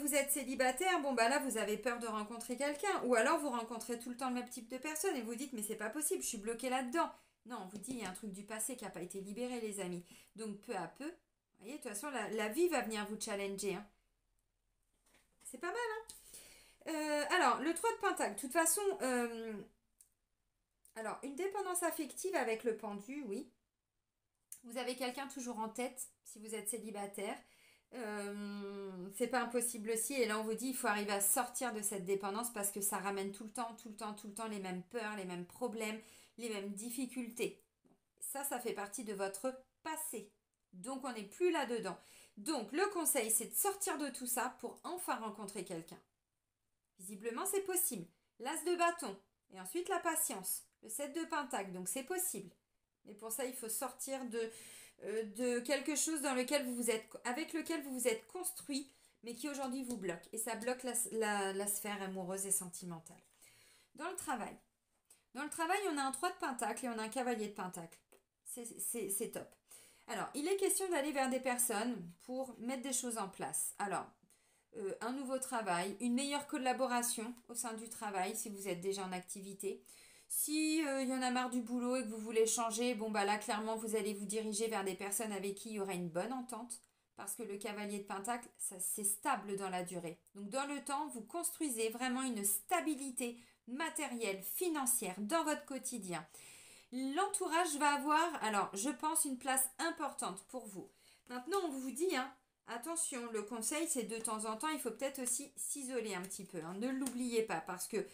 vous êtes célibataire, bon là vous avez peur de rencontrer quelqu'un, ou alors vous rencontrez tout le temps le même type de personne et vous dites mais c'est pas possible, je suis bloquée là-dedans. Non, on vous dit il y a un truc du passé qui n'a pas été libéré les amis. Donc peu à peu, vous voyez, de toute façon la vie va venir vous challenger. Hein. C'est pas mal, hein. Alors, le 3 de Pentacle, de toute façon, alors, une dépendance affective avec le pendu, oui. Vous avez quelqu'un toujours en tête, si vous êtes célibataire. C'est pas impossible aussi, et là on vous dit, il faut arriver à sortir de cette dépendance parce que ça ramène tout le temps les mêmes peurs, les mêmes problèmes, les mêmes difficultés. Ça fait partie de votre passé. Donc on n'est plus là-dedans. Donc le conseil, c'est de sortir de tout ça pour enfin rencontrer quelqu'un. Visiblement, c'est possible. L'as de bâton. Et ensuite, la patience. Le 7 de pentacle. Donc, c'est possible. Mais pour ça, il faut sortir de quelque chose avec lequel vous vous êtes construit, mais qui aujourd'hui vous bloque. Et ça bloque la sphère amoureuse et sentimentale. Dans le travail. Dans le travail, on a un 3 de pentacle et on a un cavalier de pentacle. C'est top. Alors, il est question d'aller vers des personnes pour mettre des choses en place. Alors, un nouveau travail, une meilleure collaboration au sein du travail si vous êtes déjà en activité. Si il y en a marre du boulot et que vous voulez changer, là clairement vous allez vous diriger vers des personnes avec qui il y aura une bonne entente parce que le cavalier de pentacle, c'est stable dans la durée. Donc dans le temps, vous construisez vraiment une stabilité matérielle, financière dans votre quotidien. L'entourage va avoir, alors je pense, une place importante pour vous. Maintenant, on vous dit, attention, le conseil, c'est de temps en temps, il faut peut-être aussi s'isoler un petit peu. Ne l'oubliez pas, parce que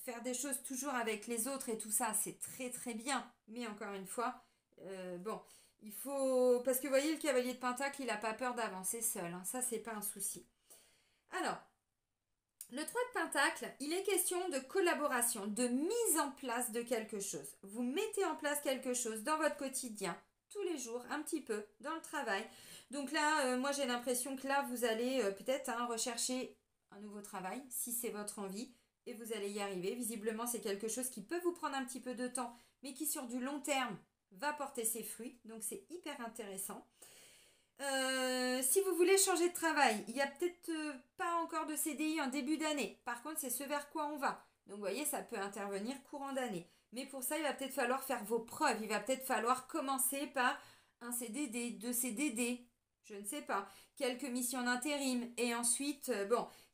faire des choses toujours avec les autres et tout ça, c'est très très bien. Mais encore une fois, il faut... Parce que vous voyez, le cavalier de pentacle, il n'a pas peur d'avancer seul. Ça, c'est pas un souci. Alors, le 3 de pentacle, il est question de collaboration, de mise en place de quelque chose. Vous mettez en place quelque chose dans votre quotidien, tous les jours, un petit peu, dans le travail. Donc là, moi j'ai l'impression que là, vous allez peut-être rechercher un nouveau travail, si c'est votre envie, et vous allez y arriver. Visiblement, c'est quelque chose qui peut vous prendre un petit peu de temps, mais qui sur du long terme va porter ses fruits. Donc c'est hyper intéressant. si vous voulez changer de travail, il n'y a peut-être pas encore de CDI en début d'année. Par contre, c'est ce vers quoi on va. Donc, vous voyez, ça peut intervenir courant d'année. Mais pour ça, il va peut-être falloir faire vos preuves. Il va peut-être falloir commencer par un CDD, 2 CDD, je ne sais pas, quelques missions d'intérim. Et ensuite,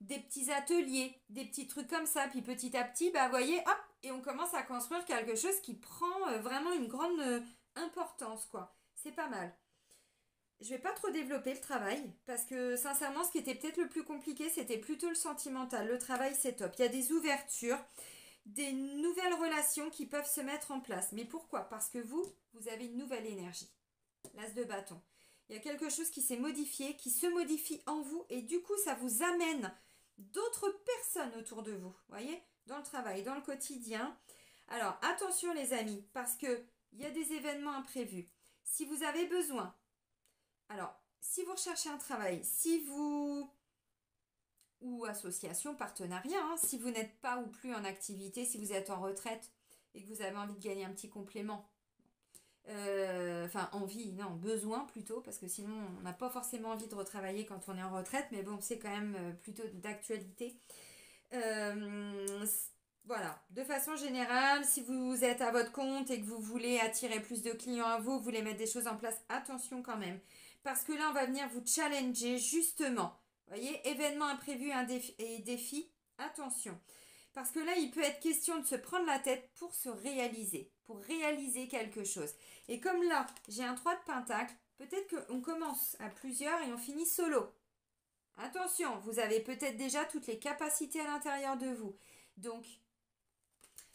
des petits ateliers, des petits trucs comme ça. Puis petit à petit, vous voyez, hop, et on commence à construire quelque chose qui prend vraiment une grande importance, quoi. C'est pas mal. Je vais pas trop développer le travail parce que sincèrement, ce qui était peut-être le plus compliqué, c'était plutôt le sentimental. Le travail, c'est top. Il y a des ouvertures, des nouvelles relations qui peuvent se mettre en place. Mais pourquoi? Parce que vous avez une nouvelle énergie. L'as de bâton. Il y a quelque chose qui s'est modifié, qui se modifie en vous et du coup, ça vous amène d'autres personnes autour de vous. Voyez? Dans le travail, dans le quotidien. Alors, attention les amis, parce que il y a des événements imprévus. Si vous avez besoin, alors, si vous recherchez un travail, ou association, partenariat, si vous n'êtes pas ou plus en activité, si vous êtes en retraite et que vous avez envie de gagner un petit complément, besoin plutôt, parce que sinon on n'a pas forcément envie de retravailler quand on est en retraite, mais bon, c'est quand même plutôt d'actualité. Voilà, de façon générale, si vous êtes à votre compte et que vous voulez attirer plus de clients à vous, vous voulez mettre des choses en place, attention quand même. Parce que là, on va venir vous challenger justement. Vous voyez, événements imprévus et défis, attention. Parce que là, il peut être question de se prendre la tête pour pour réaliser quelque chose. Et comme là, j'ai un 3 de pentacle, peut-être qu'on commence à plusieurs et on finit solo. Attention, vous avez peut-être déjà toutes les capacités à l'intérieur de vous. Donc,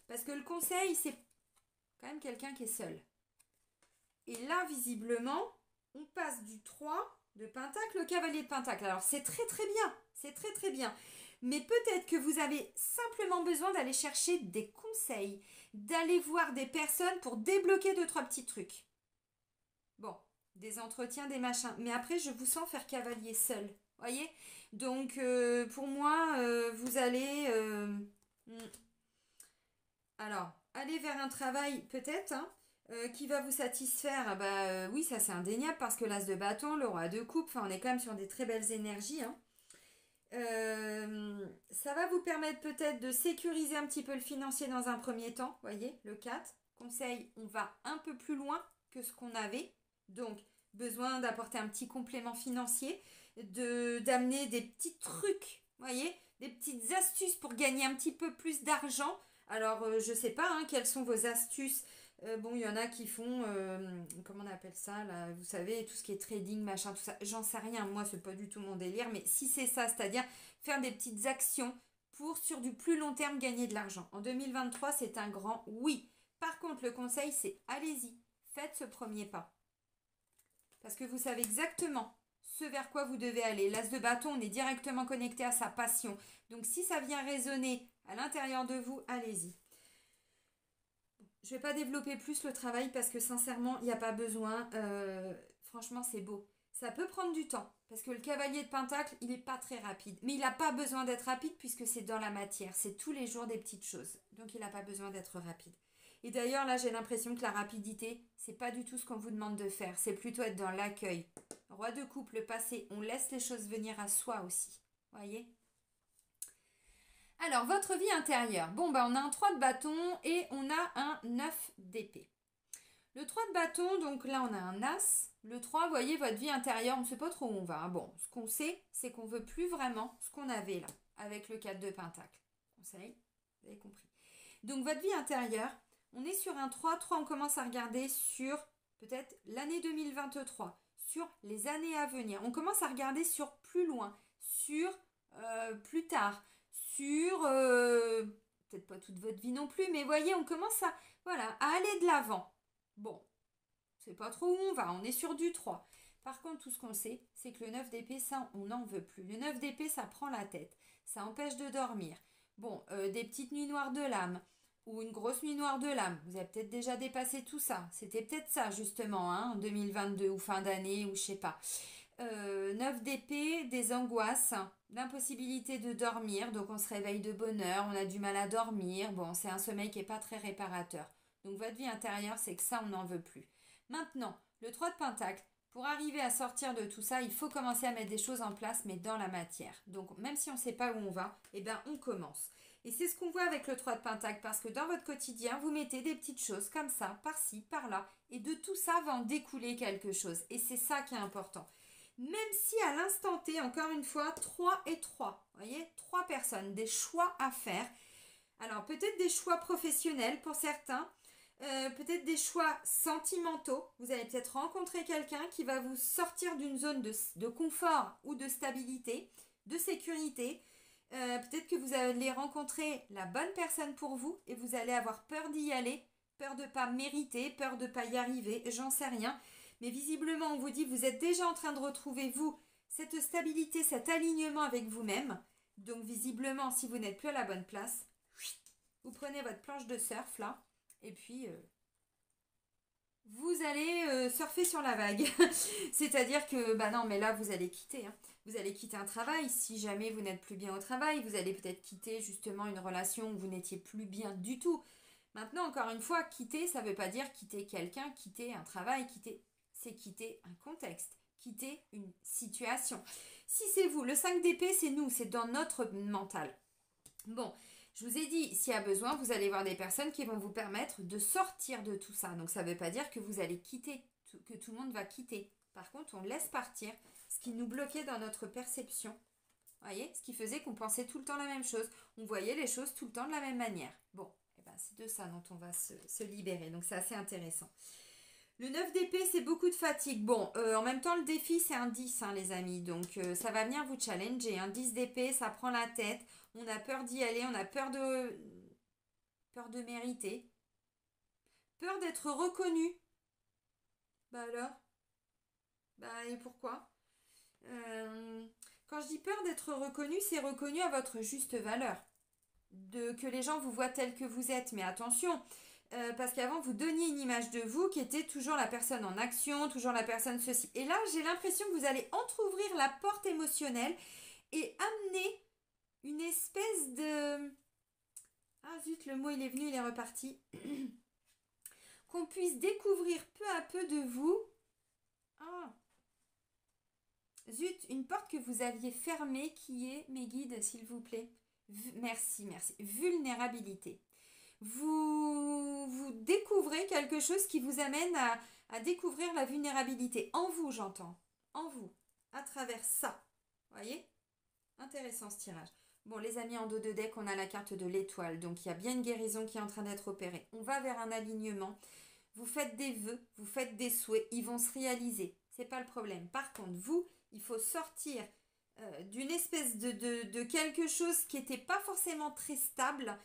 parce que le conseil, c'est quand même quelqu'un qui est seul. Et là, visiblement, on passe du 3 de pentacle au cavalier de pentacle. Alors, c'est très très bien. C'est très très bien. Mais peut-être que vous avez simplement besoin d'aller chercher des conseils, d'aller voir des personnes pour débloquer 2-3 petits trucs. Bon, des entretiens, des machins. Mais après, je vous sens faire cavalier seul. Voyez? Donc, pour moi, vous allez... Alors, aller vers un travail peut-être qui va vous satisfaire. Oui, ça c'est indéniable parce que l'as de bâton, le roi de coupe, on est quand même sur des très belles énergies. Ça va vous permettre peut-être de sécuriser un petit peu le financier dans un premier temps. Voyez, le 4. Conseil, on va un peu plus loin que ce qu'on avait. Donc, besoin d'apporter un petit complément financier, d'amener des petits trucs, voyez, des petites astuces pour gagner un petit peu plus d'argent. Alors, je ne sais pas quelles sont vos astuces. Il y en a qui font, comment on appelle ça, là, vous savez, tout ce qui est trading, machin, tout ça. J'en sais rien, moi, c'est pas du tout mon délire. Mais si c'est ça, c'est-à-dire faire des petites actions pour, sur du plus long terme, gagner de l'argent. En 2023, c'est un grand oui. Par contre, le conseil, c'est allez-y, faites ce premier pas. Parce que vous savez exactement ce vers quoi vous devez aller. L'as de bâton, on est directement connecté à sa passion. Donc, si ça vient résonner à l'intérieur de vous, allez-y. Je ne vais pas développer plus le travail parce que sincèrement, il n'y a pas besoin. Franchement, c'est beau. Ça peut prendre du temps parce que le cavalier de pentacle, il n'est pas très rapide. Mais il n'a pas besoin d'être rapide puisque c'est dans la matière. C'est tous les jours des petites choses. Donc, il n'a pas besoin d'être rapide. Et d'ailleurs, là, j'ai l'impression que la rapidité, c'est pas du tout ce qu'on vous demande de faire. C'est plutôt être dans l'accueil. Roi de coupe, le passé, on laisse les choses venir à soi aussi. Voyez ? Alors, votre vie intérieure. On a un 3 de bâton et on a un 9 d'épée. Le 3 de bâton, donc là, on a un as. Le 3, vous voyez, votre vie intérieure, on ne sait pas trop où on va. Bon, ce qu'on sait, c'est qu'on ne veut plus vraiment ce qu'on avait là, avec le 4 de pentacle. Conseil, vous avez compris. Donc, votre vie intérieure, on est sur un 3. 3, on commence à regarder sur peut-être l'année 2023, sur les années à venir. On commence à regarder sur plus loin, sur plus tard, sur peut-être pas toute votre vie non plus, mais voyez, on commence à aller de l'avant. Bon, c'est pas trop où on va, on est sur du 3. Par contre, tout ce qu'on sait, c'est que le 9 d'épée, ça, on n'en veut plus. Le 9 d'épée, ça prend la tête, ça empêche de dormir. Des petites nuits noires de l'âme, ou une grosse nuit noire de l'âme. Vous avez peut-être déjà dépassé tout ça. C'était peut-être ça, justement, en 2022, ou fin d'année, ou je sais pas. 9 d'épée, des angoisses, l'impossibilité de dormir, donc on se réveille de bonne heure, on a du mal à dormir, c'est un sommeil qui n'est pas très réparateur. Donc votre vie intérieure, c'est que ça, on n'en veut plus. Maintenant, le 3 de pentacle, Pour arriver à sortir de tout ça, il faut commencer à mettre des choses en place, mais dans la matière. Donc, même si on ne sait pas où on va, eh bien, on commence. Et c'est ce qu'on voit avec le 3 de Pentacle, parce que dans votre quotidien, vous mettez des petites choses comme ça, par-ci, par-là, et de tout ça va en découler quelque chose. Et c'est ça qui est important. Même si à l'instant T, encore une fois, 3 et 3, vous voyez, 3 personnes, des choix à faire. Alors, peut-être des choix professionnels pour certains, peut-être des choix sentimentaux. Vous allez peut-être rencontrer quelqu'un qui va vous sortir d'une zone de confort ou de stabilité, de sécurité. Peut-être que vous allez rencontrer la bonne personne pour vous et vous allez avoir peur d'y aller, peur de ne pas mériter, peur de ne pas y arriver, j'en sais rien. Mais visiblement, on vous dit, vous êtes déjà en train de retrouver, vous, cette stabilité, cet alignement avec vous-même. Donc visiblement, si vous n'êtes plus à la bonne place, vous prenez votre planche de surf là, et puis vous allez surfer sur la vague. C'est-à-dire que, bah non, mais là, vous allez quitter. Hein. Vous allez quitter un travail. Si jamais vous n'êtes plus bien au travail, vous allez peut-être quitter justement une relation où vous n'étiez plus bien du tout. Maintenant, encore une fois, quitter, ça ne veut pas dire quitter quelqu'un, quitter un travail, c'est quitter un contexte, quitter une situation. Si c'est vous, le 5 d'épée, c'est nous, c'est dans notre mental. Bon, je vous ai dit, s'il y a besoin, vous allez voir des personnes qui vont vous permettre de sortir de tout ça. Donc, ça ne veut pas dire que vous allez quitter, que tout le monde va quitter. Par contre, on laisse partir ce qui nous bloquait dans notre perception. Vous voyez, ce qui faisait qu'on pensait tout le temps la même chose. On voyait les choses tout le temps de la même manière. Bon, eh ben, c'est de ça dont on va se libérer. Donc, c'est assez intéressant. Le 9 d'épée, c'est beaucoup de fatigue. Bon, en même temps, le défi, c'est un 10, hein, les amis. Donc, ça va venir vous challenger. Un 10 d'épée, ça prend la tête. On a peur d'y aller. On a peur de mériter. Peur d'être reconnu. Bah alors? Bah et pourquoi? Quand je dis peur d'être reconnu, c'est reconnu à votre juste valeur. Que les gens vous voient tel que vous êtes. Mais attention, parce qu'avant, vous donniez une image de vous qui était toujours la personne en action, toujours la personne ceci. Et là, j'ai l'impression que vous allez entrouvrir la porte émotionnelle et amener une espèce de... Ah zut, le mot il est venu, il est reparti. Qu'on puisse découvrir peu à peu de vous. Ah zut, une porte que vous aviez fermée qui est, mes guides, s'il vous plaît. Merci. Vulnérabilité. Vous découvrez quelque chose qui vous amène à découvrir la vulnérabilité. En vous, j'entends. En vous. À travers ça. Voyez? Intéressant ce tirage. Bon, les amis, en dos de deck, on a la carte de l'étoile. Donc, il y a bien une guérison qui est en train d'être opérée. On va vers un alignement. Vous faites des vœux, vous faites des souhaits. Ils vont se réaliser. C'est pas le problème. Par contre, vous, il faut sortir d'une espèce de quelque chose qui n'était pas forcément très stable.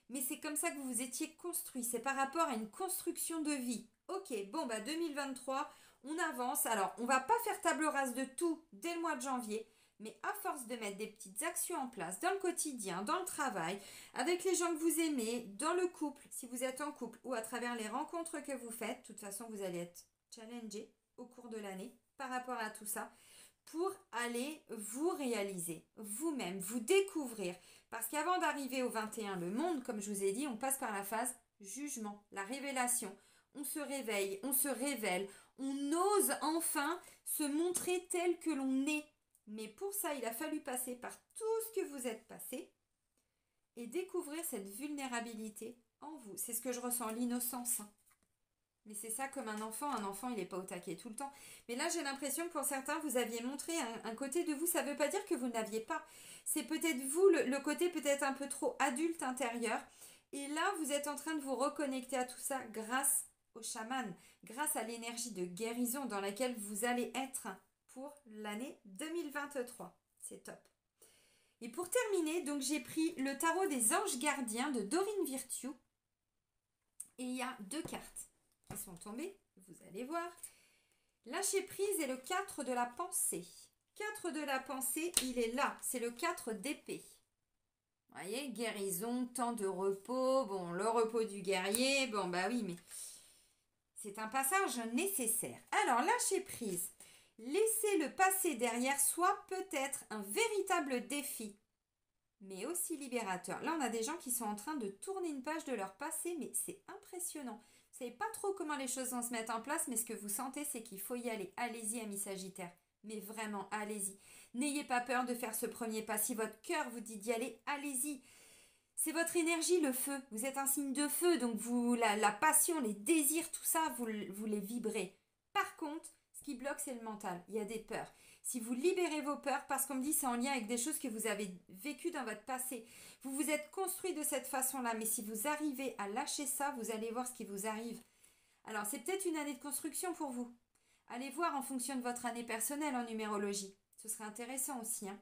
Mais c'est comme ça que vous vous étiez construit. C'est par rapport à une construction de vie. Ok, bon, bah 2023, on avance. Alors, on va pas faire table rase de tout dès le mois de janvier. Mais à force de mettre des petites actions en place dans le quotidien, dans le travail, avec les gens que vous aimez, dans le couple, si vous êtes en couple, ou à travers les rencontres que vous faites, de toute façon, vous allez être challengé au cours de l'année par rapport à tout ça, pour aller vous réaliser, vous-même, vous découvrir. Parce qu'avant d'arriver au 21, le monde, comme je vous ai dit, on passe par la phase jugement, la révélation. On se réveille, on se révèle, on ose enfin se montrer tel que l'on est. Mais pour ça, il a fallu passer par tout ce que vous êtes passé et découvrir cette vulnérabilité en vous. C'est ce que je ressens, l'innocence. Mais c'est ça comme un enfant il n'est pas au taquet tout le temps. Mais là, j'ai l'impression que pour certains, vous aviez montré un côté de vous. Ça ne veut pas dire que vous n'aviez pas. C'est peut-être vous, le côté peut-être un peu trop adulte intérieur. Et là, vous êtes en train de vous reconnecter à tout ça grâce au chaman, grâce à l'énergie de guérison dans laquelle vous allez être pour l'année 2023. C'est top. Et pour terminer, donc j'ai pris le tarot des anges gardiens de Dorine Virtue. Et il y a 2 cartes qui sont tombées. Vous allez voir. Lâcher prise et le 4 de la pensée. 4 de la pensée, il est là. C'est le 4 d'épée. Vous voyez, guérison, temps de repos. Bon, le repos du guerrier. Bon, bah oui, mais c'est un passage nécessaire. Alors, lâcher prise. Laisser le passé derrière soi peut être un véritable défi, mais aussi libérateur. Là, on a des gens qui sont en train de tourner une page de leur passé, mais c'est impressionnant. Vous savez pas trop comment les choses vont se mettre en place, mais ce que vous sentez, c'est qu'il faut y aller. Allez-y, amis Sagittaires. Mais vraiment, allez-y. N'ayez pas peur de faire ce premier pas. Si votre cœur vous dit d'y aller, allez-y. C'est votre énergie, le feu. Vous êtes un signe de feu, donc vous, la passion, les désirs, tout ça, vous les vibrez. Par contre, ce qui bloque, c'est le mental. Il y a des peurs. Si vous libérez vos peurs, parce qu'on me dit c'est en lien avec des choses que vous avez vécues dans votre passé, vous vous êtes construit de cette façon-là, mais si vous arrivez à lâcher ça, vous allez voir ce qui vous arrive. Alors, c'est peut-être une année de construction pour vous. Allez voir en fonction de votre année personnelle en numérologie. Ce serait intéressant aussi, hein.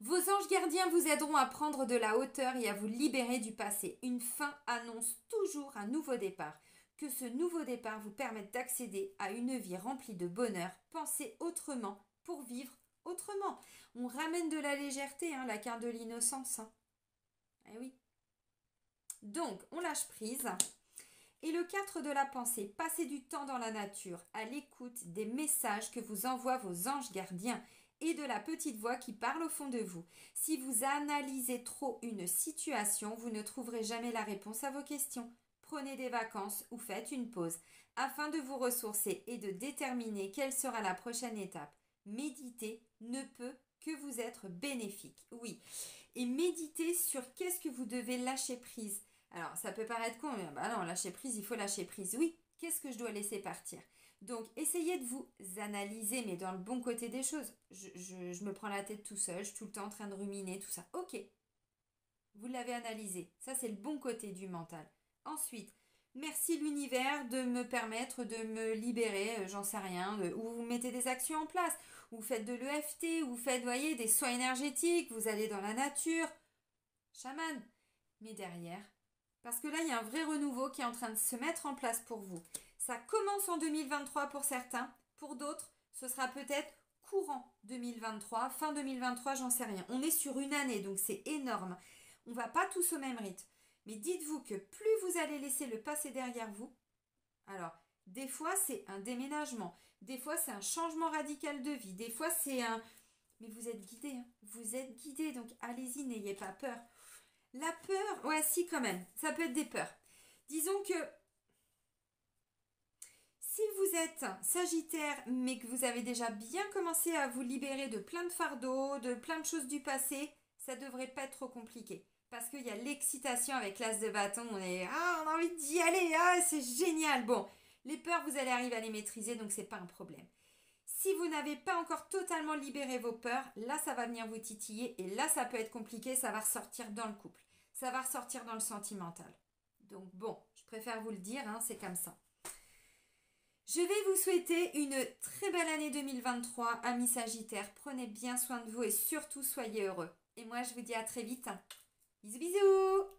Vos anges gardiens vous aideront à prendre de la hauteur et à vous libérer du passé. Une fin annonce toujours un nouveau départ. Que ce nouveau départ vous permette d'accéder à une vie remplie de bonheur. Pensez autrement pour vivre autrement. On ramène de la légèreté, hein, la carte de l'innocence. Hein. Eh oui. Donc, on lâche prise. Et le 4 de la pensée, passez du temps dans la nature, à l'écoute des messages que vous envoient vos anges gardiens et de la petite voix qui parle au fond de vous. Si vous analysez trop une situation, vous ne trouverez jamais la réponse à vos questions. Prenez des vacances ou faites une pause afin de vous ressourcer et de déterminer quelle sera la prochaine étape. Méditer ne peut que vous être bénéfique. Oui. Et méditer sur qu'est-ce que vous devez lâcher prise. Alors, ça peut paraître con, mais bah non, lâcher prise, il faut lâcher prise. Oui, qu'est-ce que je dois laisser partir? Donc, essayez de vous analyser, mais dans le bon côté des choses. Je me prends la tête tout seul, je suis tout le temps en train de ruminer, tout ça. Ok, vous l'avez analysé. Ça, c'est le bon côté du mental. Ensuite, merci l'univers de me permettre de me libérer, j'en sais rien, ou vous mettez des actions en place, ou vous faites de l'EFT, ou vous faites, voyez, des soins énergétiques, vous allez dans la nature. Chaman. Mais derrière, parce que là, il y a un vrai renouveau qui est en train de se mettre en place pour vous. Ça commence en 2023 pour certains. Pour d'autres, ce sera peut-être courant 2023. Fin 2023, j'en sais rien. On est sur une année, donc c'est énorme. On ne va pas tous au même rythme. Mais dites-vous que plus vous allez laisser le passé derrière vous, alors, des fois, c'est un déménagement. Des fois, c'est un changement radical de vie. Des fois, c'est un... Mais vous êtes guidé, hein. Vous êtes guidé, donc allez-y, n'ayez pas peur. La peur, ouais, si quand même, ça peut être des peurs. Disons que si vous êtes Sagittaire, mais que vous avez déjà bien commencé à vous libérer de plein de fardeaux, de plein de choses du passé, ça devrait pas être trop compliqué. Parce qu'il y a l'excitation avec l'as de bâton, on a envie d'y aller, c'est génial. Bon, les peurs, vous allez arriver à les maîtriser, donc c'est pas un problème. Si vous n'avez pas encore totalement libéré vos peurs, là, ça va venir vous titiller et là, ça peut être compliqué, ça va ressortir dans le couple. Ça va ressortir dans le sentimental. Donc bon, je préfère vous le dire, hein, c'est comme ça. Je vais vous souhaiter une très belle année 2023, amis Sagittaires. Prenez bien soin de vous et surtout soyez heureux. Et moi, je vous dis à très vite. Bisous, bisous!